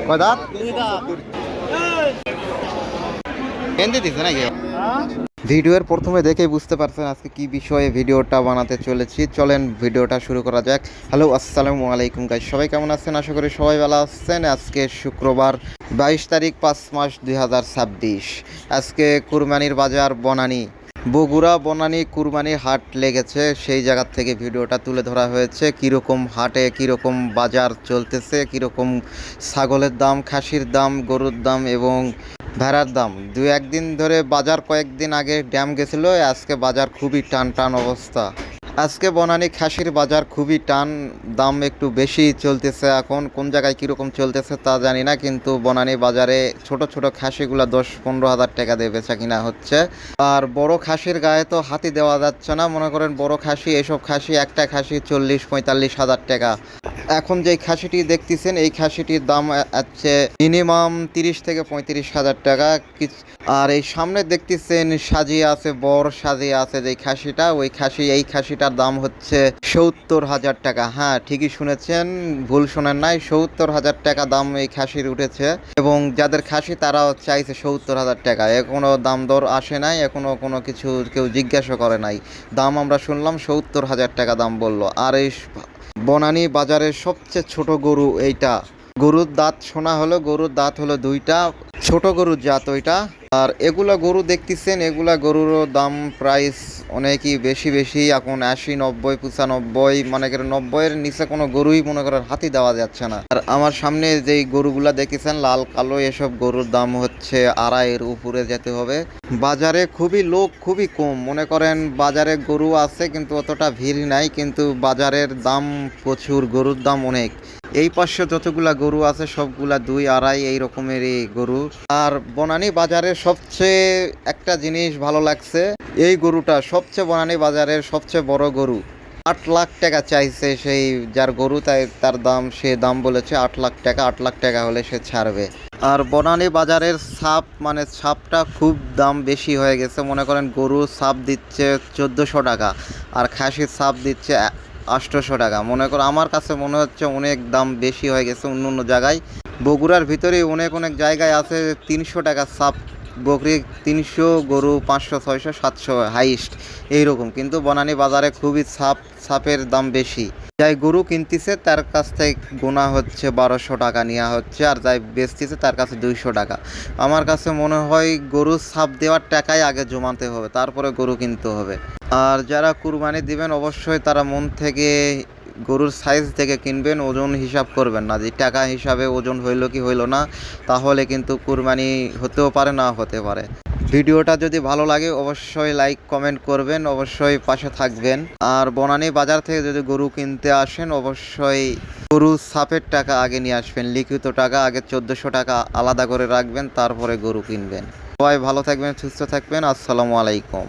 কয় দাঁত? দুই দাঁত। এনতে দিছে নাকি? ভিডিওর প্রথমে দেখেই বুঝতে পারছেন আজকে কি বিষয়ে ভিডিওটা বানাতে চলেছি। চলেন ভিডিওটা শুরু করা যাক। হ্যালো, আসসালামু আলাইকুম গাইস, সবাই কেমন আছেন? আশা করি সবাই ভালো আছেন। আজকে শুক্রবার 22 তারিখ 5 মাস 2026। আজকে কুরবানির বাজার বনানী, বগুড়া বনানী কুরবানির হাট লেগেছে। সেই জায়গা থেকে ভিডিওটা তুলে ধরা হয়েছে। কীরকম হাটে কীরকম বাজার চলতেছে, কীরকম ছাগলের দাম, খাসির দাম, গরুর দাম এবং ভেড়ার দাম। দু একদিন ধরে বাজার, কয়েকদিন আগে ড্যাম গেছিলো, আজকে বাজার খুবই টান টান অবস্থা। আজকে বনানী খাসির বাজার খুবই টান, দাম একটু বেশি চলতেছে। এখন কোন জায়গায় কীরকম চলতেছে তা জানি না, কিন্তু বনানী বাজারে ছোট ছোট খাসিগুলো 10-15 হাজার টাকা দিয়ে বেচা কিনা হচ্ছে। আর বড় খাসির গায়ে তো হাতি দেওয়া যাচ্ছে না। মনে করেন বড় খাসি, এসব খাসি একটা খাসি 40-45 হাজার টাকা। এখন যেই খাসিটি দেখতেছেন এই খাসিটির দাম আছে মিনিমাম 30 থেকে 35 হাজার টাকা। আর এই সামনে দেখতেছেন সাজিয়ে আছে, বড় সাজিয়ে আছে যেই খাসিটা, ওই খাসি, এই খাসিটার দাম হচ্ছে 70 হাজার টাকা। হ্যাঁ, ঠিকই শুনেছেন, ভুল শোনেন নাই, 70 হাজার টাকা দাম এই খাসির উঠেছে। এবং যাদের খাসি তারাও চাইছে 70 হাজার টাকা। এখনো দাম দর আসে নাই, এখনো কোনো কিছু কেউ জিজ্ঞাসা করে নাই। দাম আমরা শুনলাম 70 হাজার টাকা দাম বললো। আর এই বনানী বাজারের সবচেয়ে ছোট গরু এইটা। গরুর দাঁত শোনা হলো, গরুর দাঁত হলো দুইটা, ছোট গরুর জাত ওইটা। আর এগুলা গরু দেখতেছেন, এগুলা গরুরও দাম প্রাইস অনেকই বেশি বেশি। এখন 80, 90, 95, মনে করেন 90-এর নিচে কোনো গরুই মনে করেন হাতি দেওয়া যাচ্ছে না। আর আমার সামনে যেই গরুগুলা দেখতেছেন লাল কালো, এসব গরুর দাম হচ্ছে 2.5-এর উপরে যেতে হবে। বাজারে খুবই লোক খুবই কম। মনে করেন বাজারে গরু আছে কিন্তু অতটা ভিড় নাই, কিন্তু বাজারের দাম প্রচুর, গরুর দাম অনেক। এই পাশে যতগুলা গরু আছে সবগুলা 2-2.5 এই রকমেরই গরু। আর বনানী বাজারের সবচেয়ে একটা জিনিস ভালো লাগছে, এই গরুটা সবচেয়ে বনানী বাজারের সবচেয়ে বড় গরু। 8 লাখ টাকা চাইছে সেই যার গরু, তাই তার দাম, সে দাম বলেছে 8 লাখ টাকা। 8 লাখ টাকা হলে সে ছাড়বে। আর বনানী বাজারের ছাপ, মানে ছাপটা খুব দাম বেশি হয়ে গেছে। মনে করেন গরু ছাপ দিচ্ছে 1400 টাকা আর খাসির ছাপ দিচ্ছে 800 টাকা। মনে করো আমার কাছে মনে হচ্ছে অনেক দাম বেশি হয়ে গেছে অন্য অন্য জায়গায়। বগুড়ার ভিতরেই অনেক অনেক জায়গায় আছে 300 টাকা ছাপ বকরি, 300, গরু 500, 600, 700 হাইস্ট এইরকম। কিন্তু বনানী বাজারে খুবই ছাপের দাম বেশি। যাই গরু কিনতেছে তার কাছ থেকে গোনা হচ্ছে 1200 টাকা নেওয়া হচ্ছে, আর যাই বেচতেছে তার কাছে 200 টাকা। আমার কাছে মনে হয় গরুর ছাপ দেওয়ার টাকাই আগে জমাতে হবে, তারপরে গরু কিনতে হবে। আর যারা কুরবানি দিবেন অবশ্যই তারা মন থেকে গরুর সাইজ থেকে কিনবেন, ওজন হিসাব করবেন না যে টাকা হিসাবে ওজন হইল কি হইল না, তাহলে কিন্তু কুরবানি হতেও পারে, না হতে পারে। ভিডিওটা যদি ভালো লাগে অবশ্যই লাইক কমেন্ট করবেন, অবশ্যই পাশে থাকবেন। আর বনানী বাজার থেকে যদি গরু কিনতে আসেন অবশ্যই গরু ছাপের টাকা আগে নিয়ে আসবেন, লিখিত টাকা আগে 1400 টাকা আলাদা করে রাখবেন, তারপরে গরু কিনবেন। সবাই ভালো থাকবেন, সুস্থ থাকবেন, আসসালামু আলাইকুম।